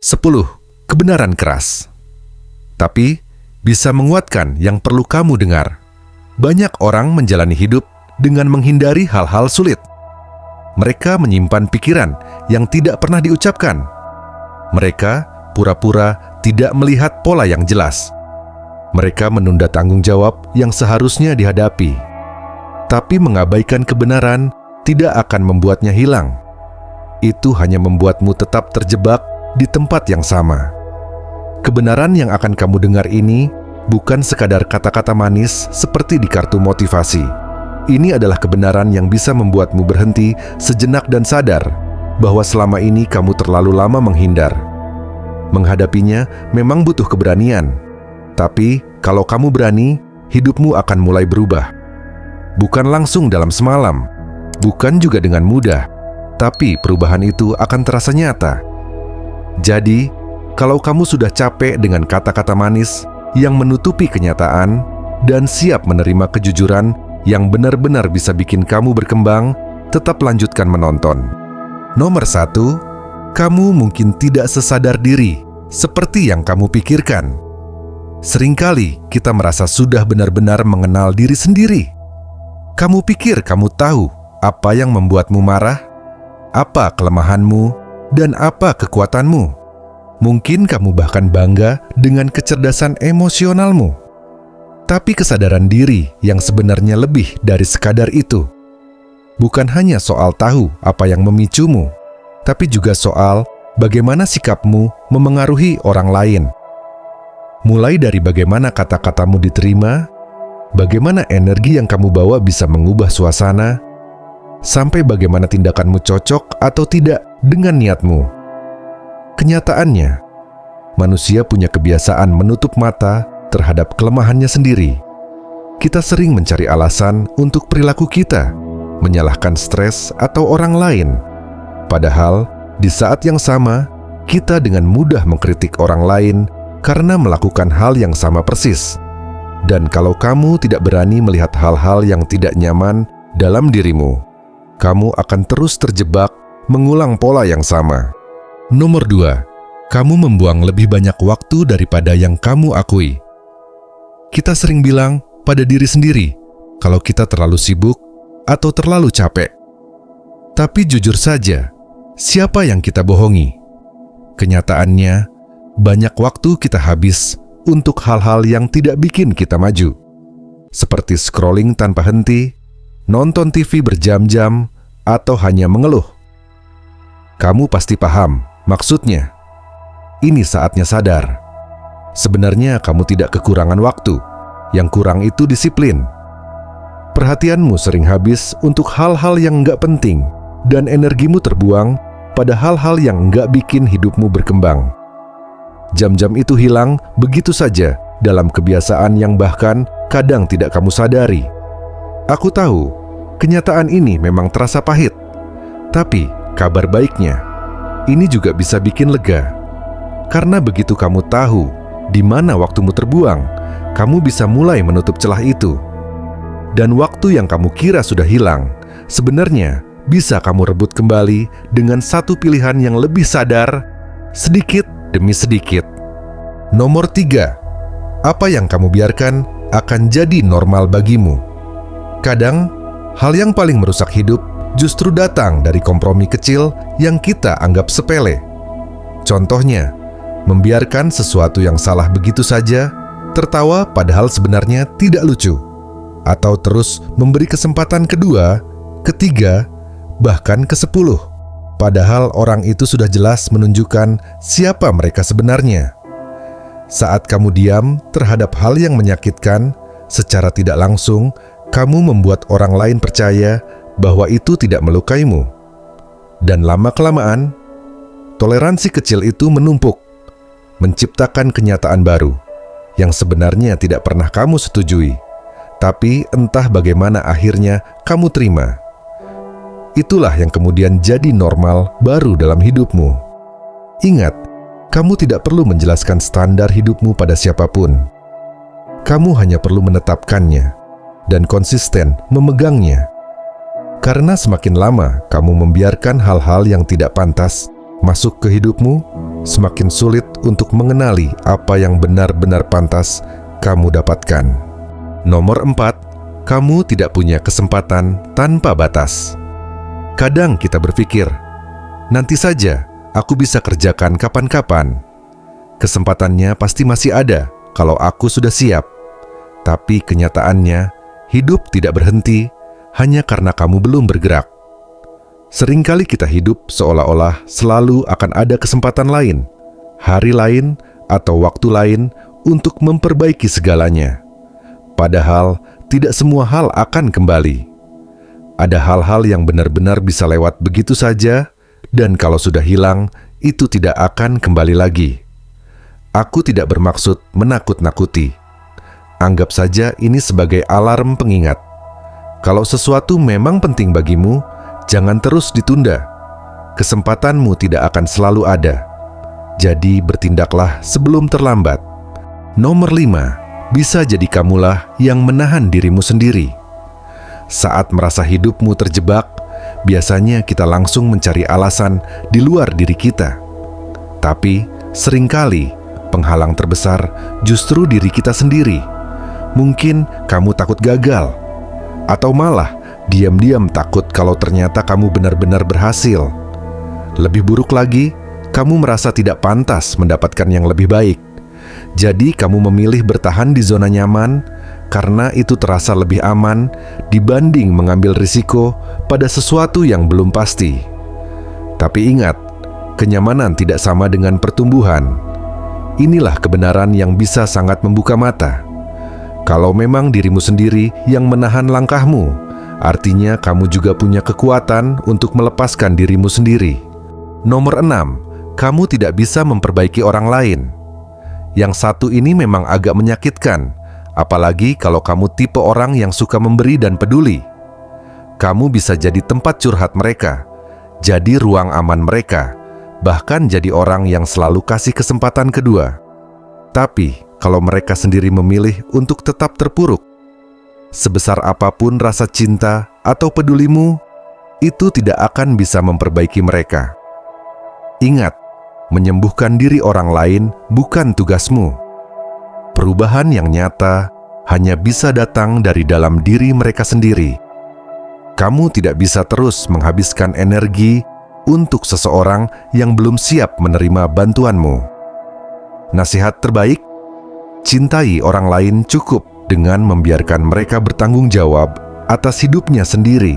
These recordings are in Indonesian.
10. Kebenaran keras. Tapi, bisa menguatkan yang perlu kamu dengar. Banyak orang menjalani hidup dengan menghindari hal-hal sulit. Mereka menyimpan pikiran yang tidak pernah diucapkan. Mereka pura-pura tidak melihat pola yang jelas. Mereka menunda tanggung jawab yang seharusnya dihadapi. Tapi mengabaikan kebenaran tidak akan membuatnya hilang. Itu hanya membuatmu tetap terjebak di tempat yang sama. Kebenaran yang akan kamu dengar ini bukan sekadar kata-kata manis seperti di kartu motivasi. Ini adalah kebenaran yang bisa membuatmu berhenti sejenak dan sadar bahwa selama ini kamu terlalu lama menghindar. Menghadapinya memang butuh keberanian. Tapi kalau kamu berani, hidupmu akan mulai berubah. Bukan langsung dalam semalam, bukan juga dengan mudah, tapi perubahan itu akan terasa nyata. Jadi, kalau kamu sudah capek dengan kata-kata manis yang menutupi kenyataan dan siap menerima kejujuran yang benar-benar bisa bikin kamu berkembang, tetap lanjutkan menonton. Nomor 1, kamu mungkin tidak sesadar diri seperti yang kamu pikirkan. Seringkali kita merasa sudah benar-benar mengenal diri sendiri. Kamu pikir kamu tahu apa yang membuatmu marah, apa kelemahanmu, dan apa kekuatanmu. Mungkin kamu bahkan bangga dengan kecerdasan emosionalmu. Tapi kesadaran diri yang sebenarnya lebih dari sekadar itu. Bukan hanya soal tahu apa yang memicumu, tapi juga soal bagaimana sikapmu memengaruhi orang lain. Mulai dari bagaimana kata-katamu diterima, bagaimana energi yang kamu bawa bisa mengubah suasana, sampai bagaimana tindakanmu cocok atau tidak dengan niatmu. Kenyataannya, manusia punya kebiasaan menutup mata terhadap kelemahannya sendiri. Kita sering mencari alasan untuk perilaku kita, menyalahkan stres atau orang lain. Padahal, di saat yang sama, kita dengan mudah mengkritik orang lain karena melakukan hal yang sama persis. Dan kalau kamu tidak berani melihat hal-hal yang tidak nyaman dalam dirimu, kamu akan terus terjebak mengulang pola yang sama. Nomor 2, kamu membuang lebih banyak waktu daripada yang kamu akui. Kita sering bilang pada diri sendiri kalau kita terlalu sibuk atau terlalu capek. Tapi jujur saja, siapa yang kita bohongi? Kenyataannya, banyak waktu kita habis untuk hal-hal yang tidak bikin kita maju. Seperti scrolling tanpa henti, nonton TV berjam-jam, atau hanya mengeluh. Kamu pasti paham maksudnya. Ini saatnya sadar. Sebenarnya kamu tidak kekurangan waktu. Yang kurang itu disiplin. Perhatianmu sering habis untuk hal-hal yang nggak penting, dan energimu terbuang pada hal-hal yang nggak bikin hidupmu berkembang. Jam-jam itu hilang begitu saja dalam kebiasaan yang bahkan kadang tidak kamu sadari. Aku tahu, kenyataan ini memang terasa pahit. Tapi, kabar baiknya, ini juga bisa bikin lega. Karena begitu kamu tahu di mana waktumu terbuang, kamu bisa mulai menutup celah itu. Dan waktu yang kamu kira sudah hilang, sebenarnya bisa kamu rebut kembali dengan satu pilihan yang lebih sadar, sedikit demi sedikit. Nomor 3, apa yang kamu biarkan akan jadi normal bagimu. Kadang, hal yang paling merusak hidup justru datang dari kompromi kecil yang kita anggap sepele. Contohnya, membiarkan sesuatu yang salah begitu saja, tertawa padahal sebenarnya tidak lucu, atau terus memberi kesempatan kedua, ketiga, bahkan ke-10, padahal orang itu sudah jelas menunjukkan siapa mereka sebenarnya. Saat kamu diam terhadap hal yang menyakitkan, secara tidak langsung, kamu membuat orang lain percaya bahwa itu tidak melukaimu. Dan lama-kelamaan, toleransi kecil itu menumpuk, menciptakan kenyataan baru yang sebenarnya tidak pernah kamu setujui, tapi entah bagaimana akhirnya kamu terima. Itulah yang kemudian jadi normal baru dalam hidupmu. Ingat, kamu tidak perlu menjelaskan standar hidupmu pada siapapun. Kamu hanya perlu menetapkannya dan konsisten memegangnya. Karena semakin lama kamu membiarkan hal-hal yang tidak pantas, masuk ke hidupmu, semakin sulit untuk mengenali apa yang benar-benar pantas kamu dapatkan. Nomor 4, kamu tidak punya kesempatan tanpa batas. Kadang kita berpikir, nanti saja aku bisa kerjakan kapan-kapan. Kesempatannya pasti masih ada kalau aku sudah siap. Tapi kenyataannya, hidup tidak berhenti hanya karena kamu belum bergerak. Seringkali kita hidup seolah-olah selalu akan ada kesempatan lain, hari lain, atau waktu lain untuk memperbaiki segalanya. Padahal tidak semua hal akan kembali. Ada hal-hal yang benar-benar bisa lewat begitu saja, dan kalau sudah hilang, itu tidak akan kembali lagi. Aku tidak bermaksud menakut-nakuti. Anggap saja ini sebagai alarm pengingat. Kalau sesuatu memang penting bagimu, jangan terus ditunda. Kesempatanmu tidak akan selalu ada. Jadi bertindaklah sebelum terlambat. Nomor 5, bisa jadi kamulah yang menahan dirimu sendiri. Saat merasa hidupmu terjebak, biasanya kita langsung mencari alasan di luar diri kita. Tapi seringkali penghalang terbesar justru diri kita sendiri. Mungkin kamu takut gagal, atau malah diam-diam takut kalau ternyata kamu benar-benar berhasil. Lebih buruk lagi, kamu merasa tidak pantas mendapatkan yang lebih baik. Jadi kamu memilih bertahan di zona nyaman karena itu terasa lebih aman dibanding mengambil risiko pada sesuatu yang belum pasti. Tapi ingat, kenyamanan tidak sama dengan pertumbuhan. Inilah kebenaran yang bisa sangat membuka mata. Kalau memang dirimu sendiri yang menahan langkahmu, artinya kamu juga punya kekuatan untuk melepaskan dirimu sendiri. Nomor 6, kamu tidak bisa memperbaiki orang lain. Yang satu ini memang agak menyakitkan, apalagi kalau kamu tipe orang yang suka memberi dan peduli. Kamu bisa jadi tempat curhat mereka, jadi ruang aman mereka, bahkan jadi orang yang selalu kasih kesempatan kedua. Tapi kalau mereka sendiri memilih untuk tetap terpuruk, sebesar apapun rasa cinta atau pedulimu, itu tidak akan bisa memperbaiki mereka. Ingat, menyembuhkan diri orang lain bukan tugasmu. Perubahan yang nyata hanya bisa datang dari dalam diri mereka sendiri. Kamu tidak bisa terus menghabiskan energi untuk seseorang yang belum siap menerima bantuanmu. Nasihat terbaik, cintai orang lain cukup dengan membiarkan mereka bertanggung jawab atas hidupnya sendiri.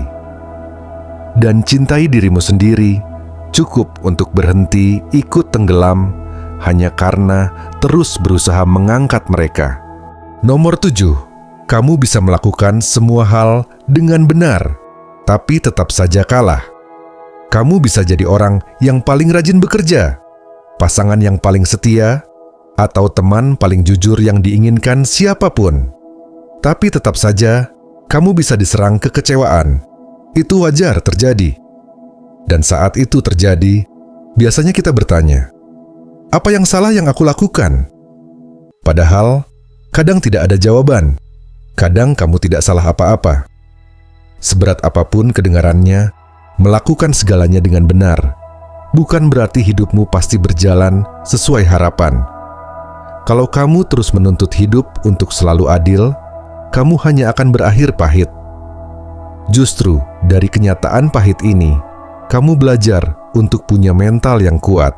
Dan cintai dirimu sendiri cukup untuk berhenti ikut tenggelam hanya karena terus berusaha mengangkat mereka. Nomor 7, kamu bisa melakukan semua hal dengan benar, tapi tetap saja kalah. Kamu bisa jadi orang yang paling rajin bekerja, pasangan yang paling setia, atau teman paling jujur yang diinginkan siapapun. Tapi tetap saja, kamu bisa diserang kekecewaan. Itu wajar terjadi. Dan saat itu terjadi, biasanya kita bertanya, apa yang salah yang aku lakukan? Padahal, kadang tidak ada jawaban. Kadang kamu tidak salah apa-apa. Seberat apapun kedengarannya, melakukan segalanya dengan benar, bukan berarti hidupmu pasti berjalan sesuai harapan. Kalau kamu terus menuntut hidup untuk selalu adil, kamu hanya akan berakhir pahit. Justru dari kenyataan pahit ini, kamu belajar untuk punya mental yang kuat.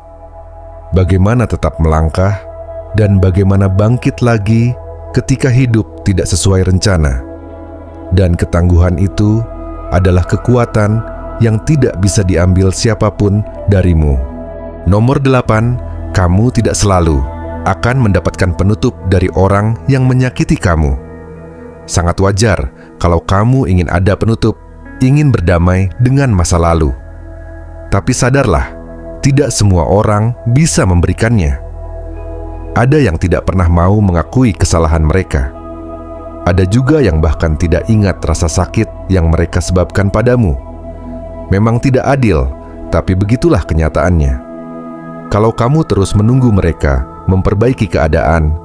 Bagaimana tetap melangkah, dan bagaimana bangkit lagi ketika hidup tidak sesuai rencana. Dan ketangguhan itu adalah kekuatan yang tidak bisa diambil siapapun darimu. Nomor 8, kamu tidak selalu akan mendapatkan penutup dari orang yang menyakiti kamu. Sangat wajar kalau kamu ingin ada penutup, ingin berdamai dengan masa lalu. Tapi sadarlah, tidak semua orang bisa memberikannya. Ada yang tidak pernah mau mengakui kesalahan mereka. Ada juga yang bahkan tidak ingat rasa sakit yang mereka sebabkan padamu. Memang tidak adil, tapi begitulah kenyataannya. Kalau kamu terus menunggu mereka memperbaiki keadaan,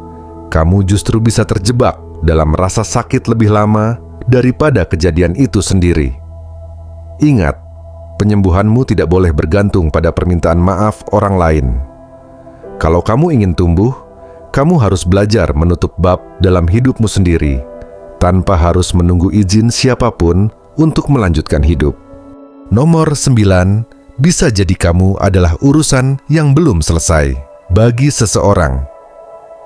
kamu justru bisa terjebak dalam rasa sakit lebih lama daripada kejadian itu sendiri. Ingat, penyembuhanmu tidak boleh bergantung pada permintaan maaf orang lain. Kalau kamu ingin tumbuh, kamu harus belajar menutup bab dalam hidupmu sendiri, tanpa harus menunggu izin siapapun untuk melanjutkan hidup. Nomor 9, bisa jadi kamu adalah urusan yang belum selesai bagi seseorang.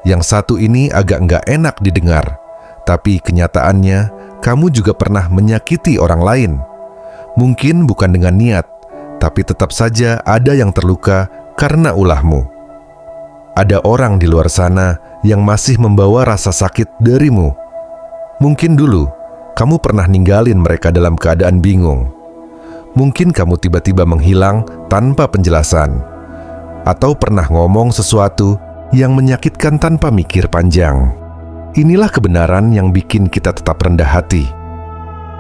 Yang satu ini agak nggak enak didengar, tapi kenyataannya kamu juga pernah menyakiti orang lain. Mungkin bukan dengan niat, tapi tetap saja ada yang terluka karena ulahmu. Ada orang di luar sana yang masih membawa rasa sakit darimu. Mungkin dulu kamu pernah ninggalin mereka dalam keadaan bingung. Mungkin kamu tiba-tiba menghilang tanpa penjelasan, atau pernah ngomong sesuatu yang menyakitkan tanpa mikir panjang. Inilah kebenaran yang bikin kita tetap rendah hati.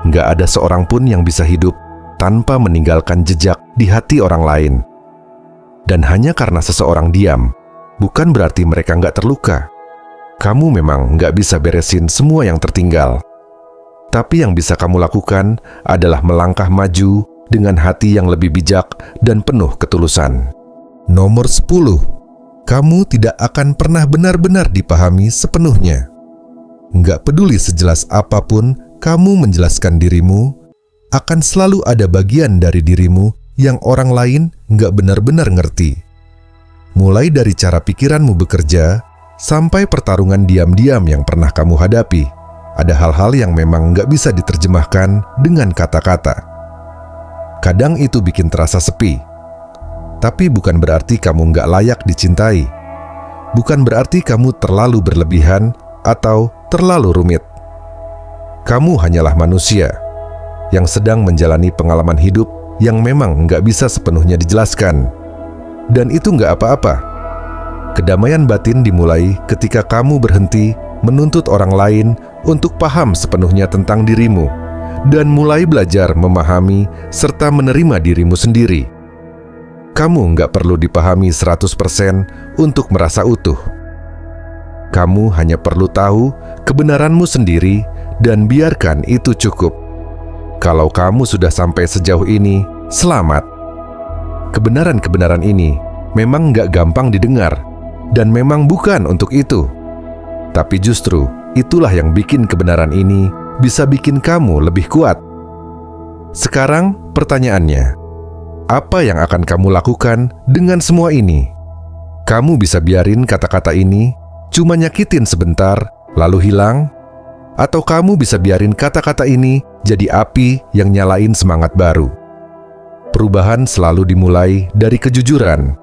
Nggak ada seorang pun yang bisa hidup tanpa meninggalkan jejak di hati orang lain. Dan hanya karena seseorang diam, bukan berarti mereka nggak terluka. Kamu memang nggak bisa beresin semua yang tertinggal. Tapi yang bisa kamu lakukan adalah melangkah maju dengan hati yang lebih bijak dan penuh ketulusan. Nomor 10, kamu tidak akan pernah benar-benar dipahami sepenuhnya. Nggak peduli sejelas apapun kamu menjelaskan dirimu, akan selalu ada bagian dari dirimu yang orang lain nggak benar-benar ngerti. Mulai dari cara pikiranmu bekerja, sampai pertarungan diam-diam yang pernah kamu hadapi, ada hal-hal yang memang nggak bisa diterjemahkan dengan kata-kata. Kadang itu bikin terasa sepi, tapi bukan berarti kamu nggak layak dicintai. Bukan berarti kamu terlalu berlebihan atau terlalu rumit. Kamu hanyalah manusia yang sedang menjalani pengalaman hidup yang memang nggak bisa sepenuhnya dijelaskan. Dan itu nggak apa-apa. Kedamaian batin dimulai ketika kamu berhenti menuntut orang lain untuk paham sepenuhnya tentang dirimu dan mulai belajar memahami serta menerima dirimu sendiri. Kamu nggak perlu dipahami 100% untuk merasa utuh. Kamu hanya perlu tahu kebenaranmu sendiri dan biarkan itu cukup. Kalau kamu sudah sampai sejauh ini, selamat. Kebenaran-kebenaran ini memang nggak gampang didengar dan memang bukan untuk itu. Tapi justru itulah yang bikin kebenaran ini bisa bikin kamu lebih kuat. Sekarang pertanyaannya, apa yang akan kamu lakukan dengan semua ini? Kamu bisa biarin kata-kata ini cuma nyakitin sebentar, lalu hilang? Atau kamu bisa biarin kata-kata ini jadi api yang nyalain semangat baru? Perubahan selalu dimulai dari kejujuran.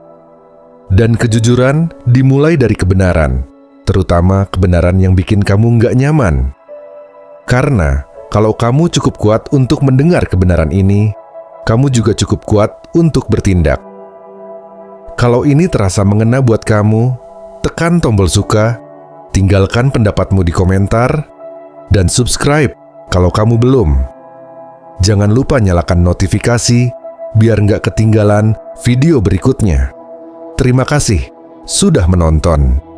Dan kejujuran dimulai dari kebenaran, terutama kebenaran yang bikin kamu nggak nyaman. Karena kalau kamu cukup kuat untuk mendengar kebenaran ini, kamu juga cukup kuat untuk bertindak. Kalau ini terasa mengena buat kamu, tekan tombol suka, tinggalkan pendapatmu di komentar, dan subscribe kalau kamu belum. Jangan lupa nyalakan notifikasi biar nggak ketinggalan video berikutnya. Terima kasih sudah menonton.